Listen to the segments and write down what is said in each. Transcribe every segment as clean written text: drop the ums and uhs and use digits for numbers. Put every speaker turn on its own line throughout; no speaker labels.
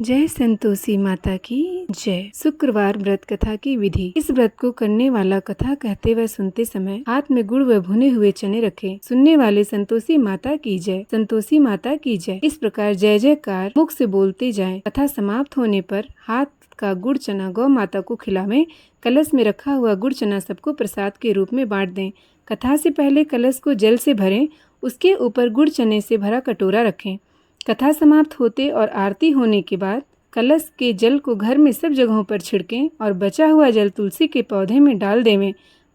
जय संतोषी माता की जय। शुक्रवार व्रत कथा की विधि। इस व्रत को करने वाला कथा कहते व सुनते समय हाथ में गुड़ व भुने हुए चने रखे। सुनने वाले संतोषी माता की जय, संतोषी माता की जय। इस प्रकार जय जयकार मुख से बोलते जाएं। कथा समाप्त होने पर हाथ का गुड़ चना गौ माता को खिलावें। कलश में रखा हुआ गुड़ चना सबको प्रसाद के रूप में बांट दें। कथा से पहले कलश को जल से भरें, उसके ऊपर गुड़ चने से भरा कटोरा रखें। कथा समाप्त होते और आरती होने के बाद कलश के जल को घर में सब जगहों पर छिड़कें और बचा हुआ जल तुलसी के पौधे में डाल देवें।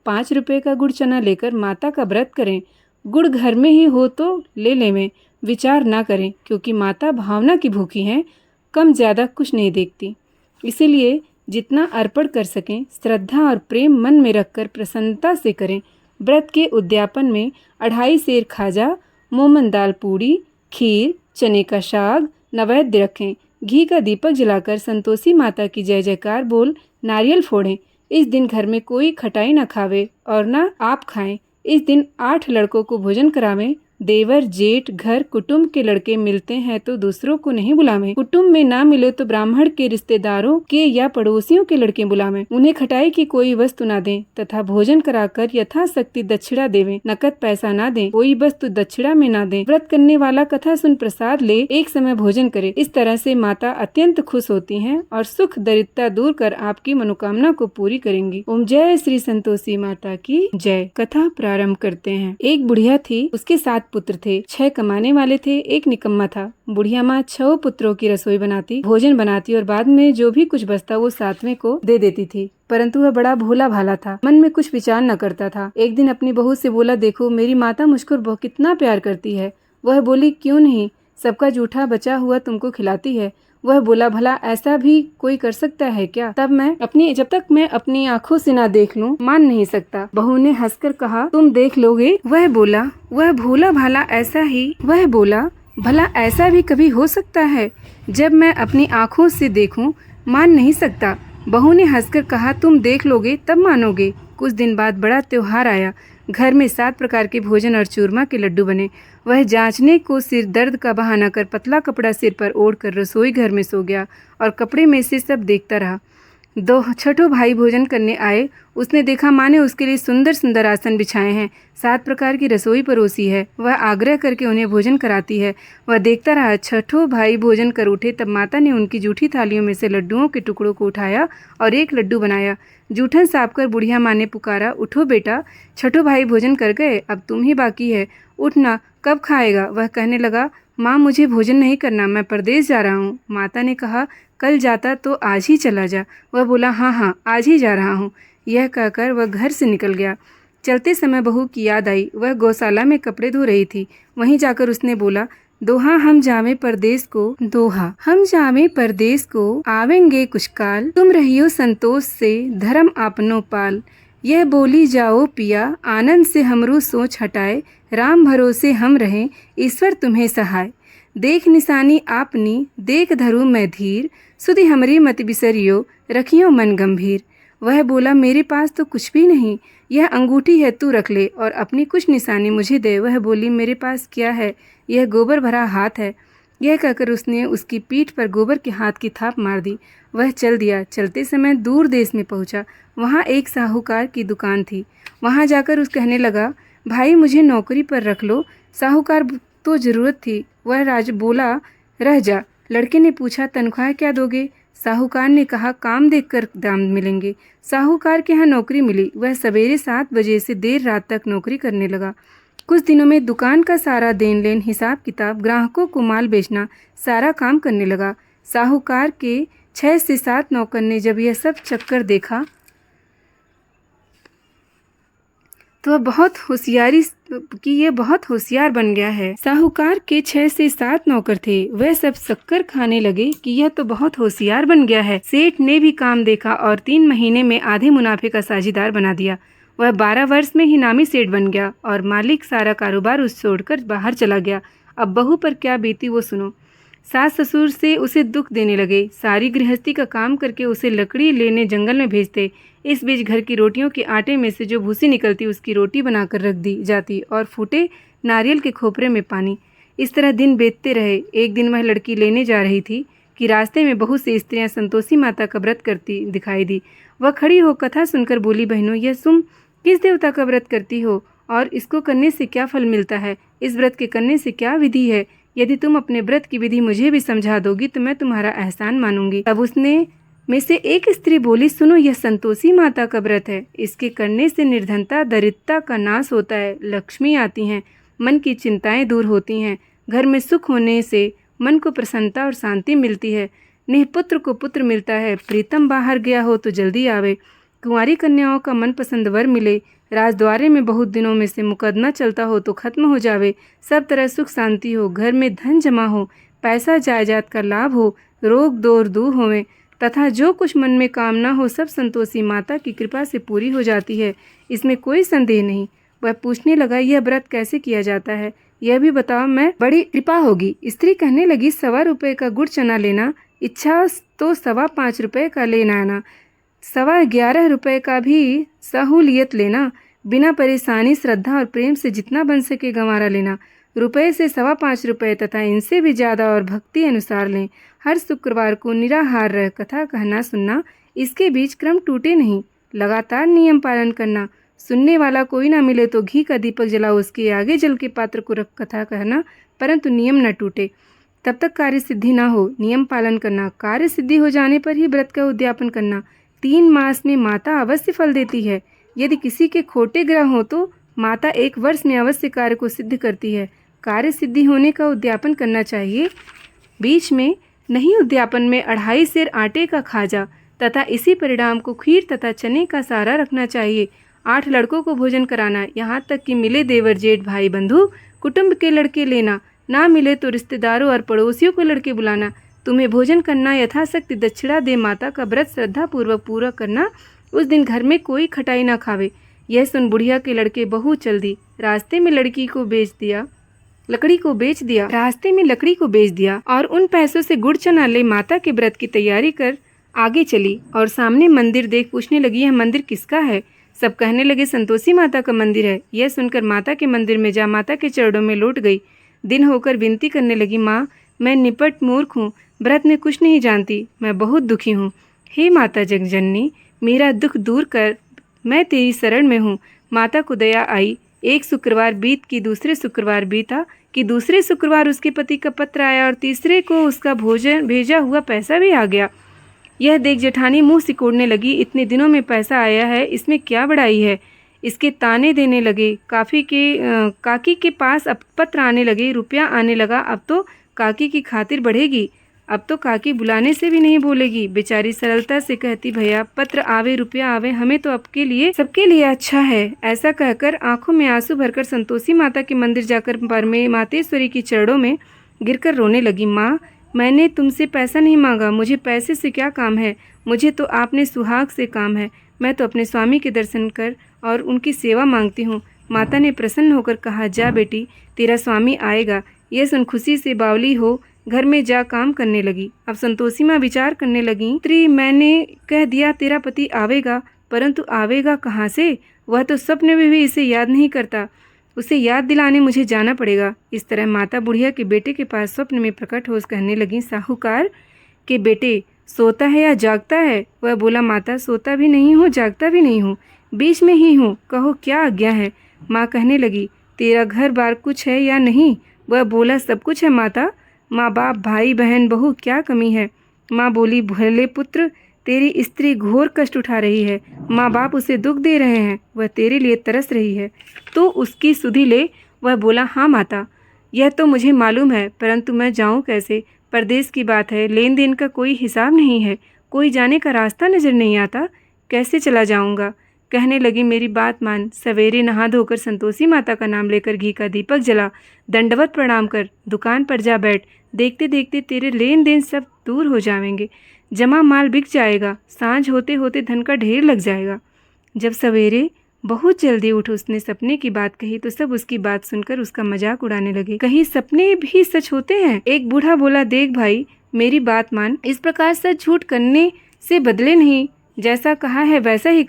5 रुपए का गुड़ चना लेकर माता का व्रत करें। गुड़ घर में ही हो तो ले लेवें, विचार ना करें, क्योंकि माता भावना की भूखी हैं, कम ज़्यादा कुछ नहीं देखती। इसीलिए जितना अर्पण कर सकें श्रद्धा और प्रेम मन में रखकर प्रसन्नता से करें। व्रत के उद्यापन में 2.5 सेर खाजा, मोमन दाल पूड़ी, खीर, चने का साग नैवेद्य रखें। घी का दीपक जलाकर संतोषी माता की जय जयकार बोल नारियल फोड़ें। इस दिन घर में कोई खटाई न खावे और न आप खाएं। इस दिन 8 लड़कों को भोजन करावें। देवर जेठ घर कुटुंब के लड़के मिलते हैं तो दूसरों को नहीं बुलावें। कुटुंब में ना मिले तो ब्राह्मण के रिश्तेदारों के या पड़ोसियों के लड़के बुलावें। उन्हें खटाई की कोई वस्तु ना दें तथा भोजन कराकर यथाशक्ति दक्षिणा देवें। नकद पैसा ना दें, कोई वस्तु दक्षिणा में ना दें। व्रत करने वाला कथा सुन प्रसाद ले एक समय भोजन करे। इस तरह से माता अत्यंत खुश होती हैं और सुख दरिद्रता दूर कर आपकी मनोकामना को पूरी करेंगी। ओम जय श्री संतोषी माता की जय। कथा प्रारंभ करते हैं। एक बुढ़िया थी, उसके 7 पुत्र थे। 6 कमाने वाले थे, एक निकम्मा था। बुढ़िया माँ 6 पुत्रों की रसोई बनाती, भोजन बनाती और बाद में जो भी कुछ बचता वो 7वें को दे देती थी। परंतु वह बड़ा भोला भाला था, मन में कुछ विचार न करता था। एक दिन अपनी बहू से बोला, देखो मेरी माता मुझको कितना प्यार करती है। वह बोली, क्यों नहीं, सबका जूठा बचा हुआ तुमको खिलाती है। वह बोला, भला ऐसा भी कोई कर सकता है क्या? जब तक मैं अपनी आंखों से ना देख लूं, मान नहीं सकता। बहू ने हंसकर कहा, तुम देख लोगे? वह बोला, वह भोला भाला ऐसा ही। वह बोला, भला ऐसा भी कभी हो सकता है? जब मैं अपनी आंखों से देखूं, मान नहीं सकता। बहू ने हंसकर कहा, तुम देख लोगे तब मानोगे। कुछ दिन बाद बड़ा त्योहार आया। घर में 7 प्रकार के भोजन और चूरमा के लड्डू बने। वह जांचने को सिर दर्द का बहाना कर पतला कपड़ा सिर पर ओढ़कर रसोई घर में सो गया और कपड़े में से सब देखता रहा। 2 छठों भाई भोजन करने आए। उसने देखा माँ ने उसके लिए सुंदर सुंदर आसन बिछाए हैं, 7 प्रकार की रसोई परोसी है। वह आग्रह करके उन्हें भोजन कराती है। वह देखता रहा। छठों भाई भोजन कर उठे तब माता ने उनकी जूठी थालियों में से लड्डुओं के टुकड़ों को उठाया और एक लड्डू बनाया। जूठन साफ कर बुढ़िया माँ ने पुकारा, उठो बेटा, छठों भाई भोजन कर गए, अब तुम ही बाकी है, उठना, कब खाएगा? वह कहने लगा, माँ मुझे भोजन नहीं करना, मैं परदेश जा रहा हूँ। माता ने कहा, कल जाता तो आज ही चला जा। वह बोला, हाँ हाँ आज ही जा रहा हूँ। यह कहकर वह घर से निकल गया। चलते समय बहू की याद आई। वह गौशाला में कपड़े धो रही थी। वहीं जाकर उसने बोला, दोहा हम जावे परदेश को, दोहा हम जावे परदेश को, आवेंगे कुछ काल, तुम रहियो संतोष से धर्म आपनो पाल। यह बोली जाओ पिया, आनंद से हमरू सोच हटाए, राम भरोसे हम रहें, ईश्वर तुम्हें सहाय। देख निशानी आपनी, देख धरू मैं धीर, सुधि हमरी मत बिसरियो, रखियो मन गंभीर। वह बोला, मेरे पास तो कुछ भी नहीं, यह अंगूठी है, तू रख ले और अपनी कुछ निशानी मुझे दे। वह बोली, मेरे पास क्या है, यह गोबर भरा हाथ है। यह कहकर उसने उसकी पीठ पर गोबर के हाथ की थाप मार दी। वह चल दिया। चलते समय दूर देश में पहुंचा। वहां एक साहूकार की दुकान थी। वहां जाकर उस कहने लगा, भाई मुझे नौकरी पर रख लो। साहूकार तो जरूरत थी। वह राज बोला, रह जा। लड़के ने पूछा, तनख्वाह क्या दोगे? साहूकार ने कहा, काम देखकर दाम मिलेंगे। साहूकार के यहाँ नौकरी मिली। वह सवेरे 7 बजे से देर रात तक नौकरी करने लगा। कुछ दिनों में दुकान का सारा देन लेन, हिसाब किताब, ग्राहकों को माल बेचना, सारा काम करने लगा। साहूकार के 6 से 7 नौकर ने जब यह सब चक्कर देखा तो वह बहुत होशियार बन गया है। साहूकार के 6 से 7 नौकर थे। वह सब शक्कर खाने लगे कि यह तो बहुत होशियार बन गया है। सेठ ने भी काम देखा और 3 महीने में आधे मुनाफे का साझीदार बना दिया। वह 12 वर्ष में ही नामी सेठ बन गया और मालिक सारा कारोबार उस छोड़कर बाहर चला गया। अब बहू पर क्या बीती वो सुनो। सास ससुर से उसे दुख देने लगे। सारी गृहस्थी का काम करके उसे लकड़ी लेने जंगल में भेजते। इस बीच घर की रोटियों के आटे में से जो भूसी निकलती उसकी रोटी बनाकर रख दी जाती और फूटे नारियल के खोपरे में पानी। इस तरह दिन बीतते रहे। एक दिन वह लड़की लेने जा रही थी कि रास्ते में बहुत सी स्त्रियां संतोषी माता का व्रत करती दिखाई दी। वह खड़ी हो कथा सुनकर बोली, बहनों, यह तुम किस देवता का व्रत करती हो और इसको करने से क्या फल मिलता है? इस व्रत के करने से क्या विधि है? यदि तुम अपने व्रत की विधि मुझे भी समझा दोगी तो मैं तुम्हारा एहसान मानूंगी। तब उसने में से एक स्त्री बोली, सुनो, यह संतोषी माता का व्रत है। इसके करने से निर्धनता दरिद्रता का नाश होता है, लक्ष्मी आती हैं, मन की चिंताएं दूर होती हैं, घर में सुख होने से मन को प्रसन्नता और शांति मिलती है, निःपुत्र को पुत्र मिलता है, प्रीतम बाहर गया हो तो जल्दी आवे, कुंवारी कन्याओं का मनपसंद वर मिले, राजद्वारे में बहुत दिनों में से मुकदमा चलता हो तो खत्म हो जावे, सब तरह सुख शांति हो, घर में धन जमा हो, पैसा जायदाद का लाभ हो, रोग दूर होवे तथा जो कुछ मन में कामना हो सब संतोषी माता की कृपा से पूरी हो जाती है, इसमें कोई संदेह नहीं। वह पूछने लगा, यह व्रत कैसे किया जाता है, यह भी बताओ, मैं बड़ी कृपा होगी। स्त्री कहने लगी, 1.25 रुपये का गुड़ चना लेना, इच्छा तो 5.25 रुपये का लेना आना, 11.25 रुपये का भी सहूलियत लेना, बिना परेशानी श्रद्धा और प्रेम से जितना बन सके गंवारा लेना, रुपये से 5.25 रुपये तथा इनसे भी ज़्यादा और भक्ति अनुसार लें। हर शुक्रवार को निराहार रह कथा कहना सुनना, इसके बीच क्रम टूटे नहीं, लगातार नियम पालन करना, सुनने वाला कोई ना मिले तो घी का दीपक जलाओ, उसके आगे जल के पात्र को रख कथा कहना, परंतु नियम न टूटे, तब तक कार्य सिद्धि ना हो। नियम पालन करना, कार्य सिद्धि हो जाने पर ही व्रत का उद्यापन करना। 3 मास में माता अवश्य फल देती है। यदि किसी के खोटे ग्रह हो तो माता 1 वर्ष में अवश्य कार्य को सिद्ध करती है। कार्य सिद्धि होने का उद्यापन करना चाहिए, बीच में नहीं। उद्यापन में 2.5 सेर आटे का खाजा तथा इसी परिणाम को खीर तथा चने का सारा रखना चाहिए। 8 लड़कों को भोजन कराना, यहाँ तक कि मिले देवर जेठ भाई बंधु कुटुंब के लड़के लेना, ना मिले तो रिश्तेदारों और पड़ोसियों को लड़के बुलाना। तुम्हें भोजन करना, यथाशक्ति दक्षिणा दे माता का व्रत श्रद्धा पूर्वक पूरा करना। उस दिन घर में कोई खटाई ना खावे। यह सुन बुढ़िया के लड़के बहुत चल दी, रास्ते में लकड़ी को बेच दिया और उन पैसों से गुड़ चना ले माता के व्रत की तैयारी कर आगे चली और सामने मंदिर देख पूछने लगी, यह मंदिर किसका है? सब कहने लगे, संतोषी माता का मंदिर है। यह सुनकर माता के मंदिर में जा माता के चरणों में लौट गई। दिन होकर विनती करने लगी, माँ, मैं निपट मूर्ख हूँ, व्रत में कुछ नहीं जानती, मैं बहुत दुखी हूँ। हे माता जगजननी, मेरा दुख दूर कर, मैं तेरी शरण में हूँ। माता को दया आई। एक शुक्रवार बीत कि दूसरे शुक्रवार बीता कि दूसरे शुक्रवार उसके पति का पत्र आया और तीसरे को उसका भोजन भेजा हुआ पैसा भी आ गया। यह देख जेठानी मुंह सिकोड़ने लगी, इतने दिनों में पैसा आया है, इसमें क्या बड़ाई है? इसके ताने देने लगे। काकी के पास अब पत्र आने लगे, रुपया आने लगा। अब तो काकी की खातिर बढ़ेगी, अब तो काकी बुलाने से भी नहीं बोलेगी। बेचारी सरलता से कहती, भैया पत्र आवे रुपया आवे, हमें तो सबके लिए अच्छा है। ऐसा कहकर आंखों में आंसू भरकर संतोषी माता के मंदिर जाकर मातेश्वरी की चरणों में गिरकर रोने लगी। माँ, मैंने तुमसे पैसा नहीं मांगा, मुझे पैसे से क्या काम है, मुझे तो आपने सुहाग से काम है। मैं तो अपने स्वामी के दर्शन कर और उनकी सेवा मांगती हूँ। माता ने प्रसन्न होकर कहा, जा बेटी, तेरा स्वामी आएगा। यह सुन खुशी से बावली हो घर में जा काम करने लगी। अब संतोषी माँ विचार करने लगी, मैंने कह दिया तेरा पति आवेगा, परंतु आवेगा कहाँ से? वह तो सपने में भी इसे याद नहीं करता, उसे याद दिलाने मुझे जाना पड़ेगा। इस तरह माता बुढ़िया के बेटे के पास स्वप्न में प्रकट हो कहने लगी, साहूकार के बेटे, सोता है या जागता है? वह बोला, माता, सोता भी नहीं हूँ, जागता भी नहीं हूँ, बीच में ही हूँ, कहो क्या आज्ञा है? माँ कहने लगी, तेरा घर बार कुछ है या नहीं? वह बोला, सब कुछ है माता, माँ बाप भाई बहन बहू, क्या कमी है? माँ बोली, भले पुत्र, तेरी स्त्री घोर कष्ट उठा रही है, माँ बाप उसे दुख दे रहे हैं, वह तेरे लिए तरस रही है, तो उसकी सुधि ले। वह बोला, हाँ माता, यह तो मुझे मालूम है, परंतु मैं जाऊँ कैसे? परदेश की बात है, लेन देन का कोई हिसाब नहीं है, कोई जाने का रास्ता नजर नहीं आता, कैसे चला जाऊँगा? कहने लगी, मेरी बात मान, सवेरे नहा धोकर संतोषी माता का नाम लेकर घी का दीपक जला, दंडवत प्रणाम कर, दुकान पर जा बैठ, देखते देखते तेरे लेन देन सब दूर हो जाएंगे, जमा माल बिक जाएगा, सांझ होते होते धन का ढेर लग जाएगा। जब सवेरे बहुत जल्दी उठ उसने सपने की बात कही तो सब उसकी बात सुनकर उसका मजाक उड़ाने लगे। कहीं सपने भी सच होते हैं? एक बूढ़ा बोला, देख भाई, मेरी बात मान, इस प्रकार सच झूठ करने से बदले नहीं, जैसा कहा है वैसा ही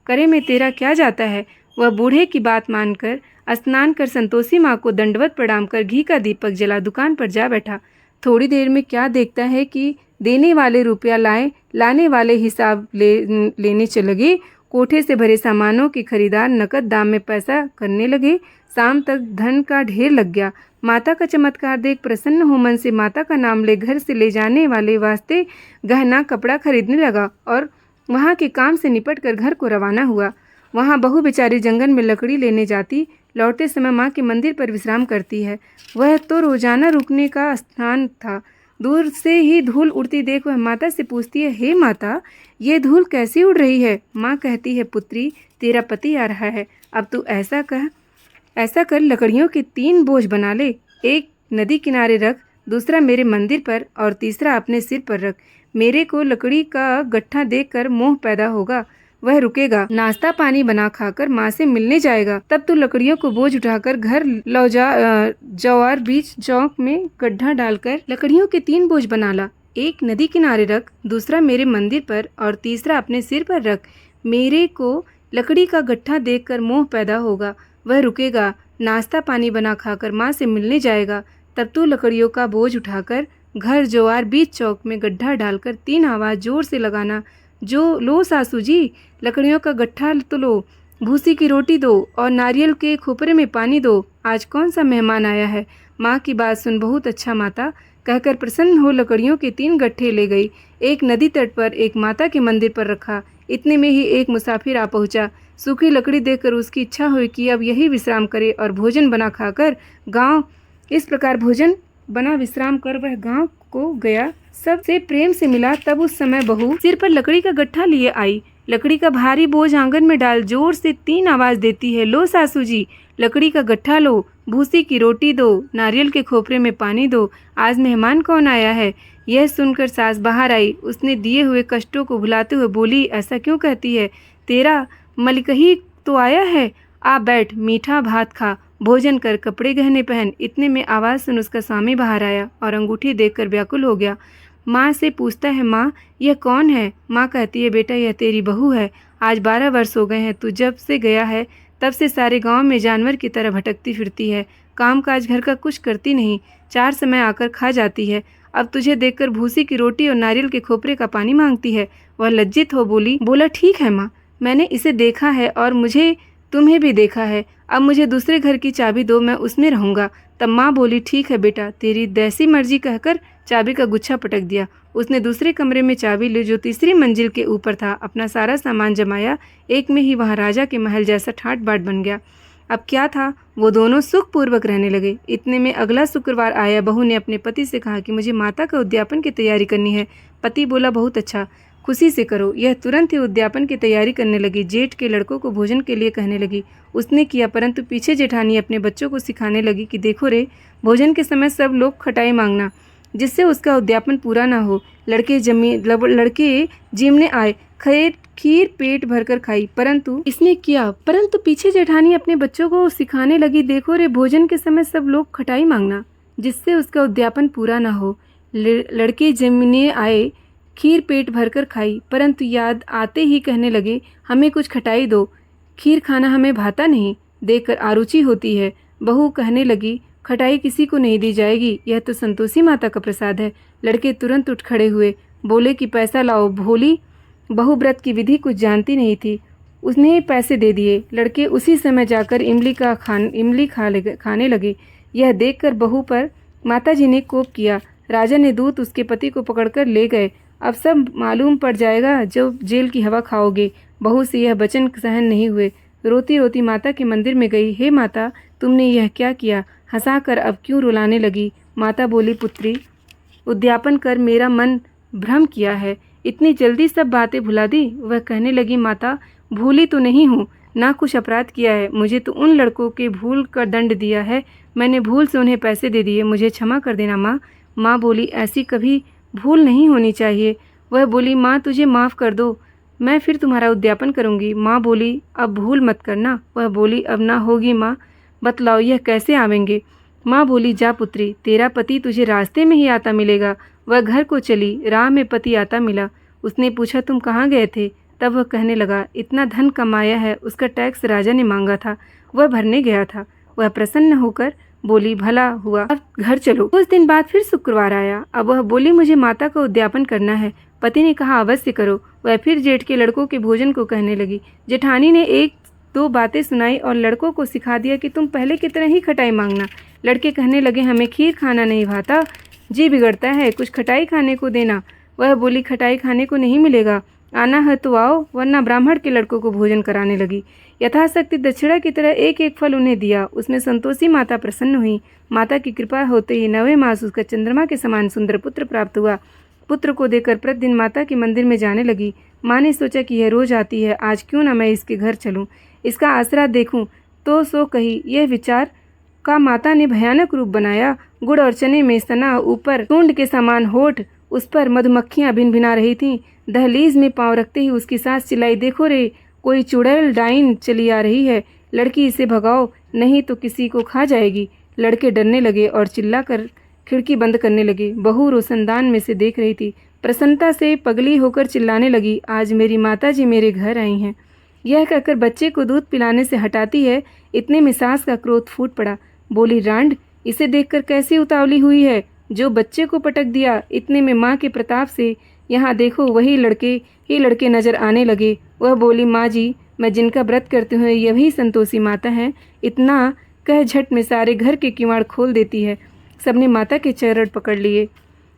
करे में तेरा क्या जाता है? वह बूढ़े की बात मानकर स्नान कर संतोषी माँ को दंडवत प्रणाम कर घी का दीपक जला दुकान पर जा बैठा। थोड़ी देर में क्या देखता है कि देने वाले रुपया लाने वाले हिसाब लेने चल लगे। कोठे से भरे सामानों के खरीदार नकद दाम में पैसा करने लगे। शाम तक धन का ढेर लग गया। माता का चमत्कार देख प्रसन्न हो मन से माता का नाम ले घर से ले जाने वाले वास्ते गहना कपड़ा खरीदने लगा और वहाँ के काम से निपट कर घर को रवाना हुआ। वहाँ बहू बेचारी जंगल में लकड़ी लेने जाती, लौटते समय माँ के मंदिर पर विश्राम करती है। वह तो रोजाना रुकने का स्थान था। दूर से ही धूल उड़ती देख वह माता से पूछती है, हे माता, ये धूल कैसी उड़ रही है? माँ कहती है, पुत्री, तेरा पति आ रहा है। अब तू ऐसा कर लकड़ियों के 3 बोझ बना ले। एक नदी किनारे रख, दूसरा मेरे मंदिर पर और तीसरा अपने सिर पर रख। मेरे को लकड़ी का गट्ठा देखकर मोह पैदा होगा, वह रुकेगा, नाश्ता पानी बना खाकर माँ से मिलने जाएगा। तब तू लकड़ियों को बोझ उठाकर घर जवार बीच चौक में गड्ढा डालकर लकड़ियों के 3 बोझ बना ला। एक नदी किनारे रख, दूसरा मेरे मंदिर पर और तीसरा अपने सिर पर रख। मेरे को लकड़ी का गट्ठा देखकर मोह पैदा होगा, वह रुकेगा, नाश्ता पानी बना खाकर माँ से मिलने जाएगा। तब तू लकड़ियों का बोझ उठाकर घर जवार बीच चौक में गड्ढा डालकर 3 आवाज़ जोर से लगाना, जो लो सासू जी, लकड़ियों का गट्ठा तो लो, भूसी की रोटी दो और नारियल के खोपरे में पानी दो। आज कौन सा मेहमान आया है? माँ की बात सुन बहुत अच्छा माता कहकर प्रसन्न हो लकड़ियों के 3 गट्ठे ले गई। एक नदी तट पर, एक माता के मंदिर पर रखा। इतने में ही एक मुसाफिर आ पहुँचा। सूखी लकड़ी देखकर उसकी इच्छा हुई कि अब यही विश्राम करे और भोजन बना खाकर इस प्रकार भोजन बना विश्राम कर वह गांव को गया। सबसे प्रेम से मिला। तब उस समय बहू सिर पर लकड़ी का गट्ठा लिए आई। लकड़ी का भारी बोझ आंगन में डाल जोर से 3 आवाज देती है, लो सासू जी, लकड़ी का गट्ठा लो, भूसी की रोटी दो, नारियल के खोपरे में पानी दो। आज मेहमान कौन आया है? यह सुनकर सास बाहर आई। उसने दिए हुए कष्टों को भुलाते हुए बोली, ऐसा क्यों कहती है? तेरा मलिकही तो आया है, आ बैठ, मीठा भात खा, भोजन कर, कपड़े गहने पहन। इतने में आवाज़ सुन उसका स्वामी बाहर आया और अंगूठी देखकर व्याकुल हो गया। माँ से पूछता है, माँ यह कौन है? माँ कहती है, बेटा यह तेरी बहू है। आज 12 वर्ष हो गए हैं, तू जब से गया है तब से सारे गांव में जानवर की तरह भटकती फिरती है, काम काज घर का कुछ करती नहीं, 4 समय आकर खा जाती है। अब तुझे देखकर भूसी की रोटी और नारियल के खोपरे का पानी मांगती है। वह लज्जित हो बोला, ठीक है माँ, मैंने इसे देखा है और मुझे तुम्हें भी देखा है। अब मुझे दूसरे घर की चाबी दो, मैं उसमें रहूँगा। तब माँ बोली, ठीक है बेटा, तेरी जैसी मर्जी कहकर चाबी का गुच्छा पटक दिया। उसने दूसरे कमरे में चाबी ली जो तीसरी मंजिल के ऊपर था। अपना सारा सामान जमाया। एक में ही वहाँ राजा के महल जैसा ठाट बाट बन गया। अब क्या था, वो दोनों सुखपूर्वक रहने लगे। इतने में अगला शुक्रवार आया। बहू ने अपने पति से कहा कि मुझे माता का उद्यापन की तैयारी करनी है। पति बोला, बहुत अच्छा, खुशी से करो। यह तुरंत ही उद्यापन की तैयारी करने लगी। जेठ के लड़कों को भोजन के लिए कहने लगी। उसने किया, परंतु पीछे जेठानी अपने बच्चों को सिखाने लगी कि देखो रे, भोजन के समय सब लोग खटाई मांगना, जिससे उसका उद्यापन पूरा ना हो। लड़के जिमने आए, खीर पेट भरकर खाई, परंतु पीछे जेठानी अपने बच्चों को सिखाने लगी, देखो रे, भोजन के समय सब लोग खटाई मांगना, जिससे उसका उद्यापन पूरा ना हो। लड़के जिमने आए, खीर पेट भरकर खाई, परंतु याद आते ही कहने लगे, हमें कुछ खटाई दो, खीर खाना हमें भाता नहीं, देखकर आरुचि होती है। बहू कहने लगी, खटाई किसी को नहीं दी जाएगी, यह तो संतोषी माता का प्रसाद है। लड़के तुरंत उठ खड़े हुए, बोले कि पैसा लाओ। भोली बहू व्रत की विधि कुछ जानती नहीं थी, उसने पैसे दे दिए। लड़के उसी समय जाकर इमली खाने लगे। यह देखकर बहू पर माताजी ने कोप किया। राजा ने दूत उसके पति को पकड़कर ले गए। अब सब मालूम पड़ जाएगा जब जेल की हवा खाओगे। बहू से यह वचन सहन नहीं हुए। रोती रोती माता के मंदिर में गई। हे माता, तुमने यह क्या किया? हंसाकर अब क्यों रुलाने लगी? माता बोली, पुत्री, उद्यापन कर मेरा मन भ्रम किया है, इतनी जल्दी सब बातें भुला दी। वह कहने लगी, माता, भूली तो नहीं हूँ, ना कुछ अपराध किया है। मुझे तो उन लड़कों के भूल का दंड दिया है, मैंने भूल से उन्हें पैसे दे दिए, मुझे क्षमा कर देना माँ। माँ बोली, ऐसी कभी भूल नहीं होनी चाहिए। वह बोली, माँ तुझे माफ़ कर दो, मैं फिर तुम्हारा उद्यापन करूँगी। माँ बोली, अब भूल मत करना। वह बोली, अब ना होगी माँ, बतलाओ यह कैसे आवेंगे? माँ बोली, जा पुत्री, तेरा पति तुझे रास्ते में ही आता मिलेगा। वह घर को चली। राह में पति आता मिला। उसने पूछा, तुम कहाँ गए थे? तब वह कहने लगा, इतना धन कमाया है, उसका टैक्स राजा ने मांगा था, वह भरने गया था। वह प्रसन्न होकर बोली भला हुआ, अब घर चलो। कुछ दिन बाद फिर शुक्रवार आया। अब वह बोली मुझे माता का उद्यापन करना है। पति ने कहा अवश्य करो। वह फिर जेठ के लड़कों के भोजन को कहने लगी। जेठानी ने एक दो बातें सुनाई और लड़कों को सिखा दिया कि तुम पहले की तरह ही खटाई मांगना। लड़के कहने लगे हमें खीर खाना नहीं भाता, जी बिगड़ता है, कुछ खटाई खाने को देना। वह बोली खटाई खाने को नहीं मिलेगा, आना है तो आओ, वरना ब्राह्मण के लड़कों को भोजन कराने लगी। यथाशक्ति दक्षिणा की तरह एक एक फल उन्हें दिया। उसमें संतोषी माता प्रसन्न हुई। माता की कृपा होते ही 9वें मास उसका चंद्रमा के समान सुंदर पुत्र प्राप्त हुआ। पुत्र को देखकर प्रतिदिन माता के मंदिर में जाने लगी। माँ ने सोचा कि यह रोज आती है, आज क्यों ना मैं इसके घर चलूं, इसका आसरा देखूं। तो सो कही। यह विचार का माता ने भयानक रूप बनाया। गुड़ और चने में सना, ऊपर सूंड के समान होठ, उस पर मधुमक्खियां भिनभिना रही थीं। दहलीज में पांव रखते ही उसकी सास चिल्लाई, देखो रे, कोई चुड़ैल डाइन चली आ रही है, लड़की इसे भगाओ, नहीं तो किसी को खा जाएगी। लड़के डरने लगे और चिल्लाकर खिड़की बंद करने लगे। बहू रोशनदान में से देख रही थी। प्रसन्नता से पगली होकर चिल्लाने लगी, आज मेरी माताजी मेरे घर आई हैं। यह कहकर बच्चे को दूध पिलाने से हटाती है। इतने में सास का क्रोध फूट पड़ा। बोली, रांड, इसे देखकर कैसी उतावली हुई है, जो बच्चे को पटक दिया। इतने में माँ के प्रताप से यहाँ देखो वही लड़के नजर आने लगे। वह बोली, माँ जी, मैं जिनका व्रत करती हूँ यही संतोषी माता हैं। इतना कह झट में सारे घर के किवाड़ खोल देती है। सबने माता के चरण पकड़ लिए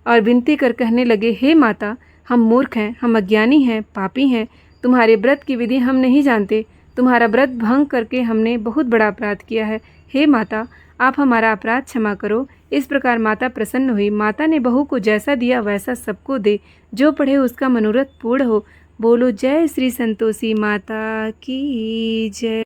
और विनती कर कहने लगे, हे माता, हम मूर्ख हैं, हम अज्ञानी हैं, पापी हैं। तुम्हारे व्रत की विधि हम नहीं जानते। तुम्हारा व्रत भंग करके हमने बहुत बड़ा अपराध किया है। हे माता, आप हमारा अपराध क्षमा करो। इस प्रकार माता प्रसन्न हुई। माता ने बहू को जैसा दिया वैसा सबको दे, जो पढ़े उसका मनोरथ पूर्ण हो। बोलो जय श्री संतोषी माता की जय।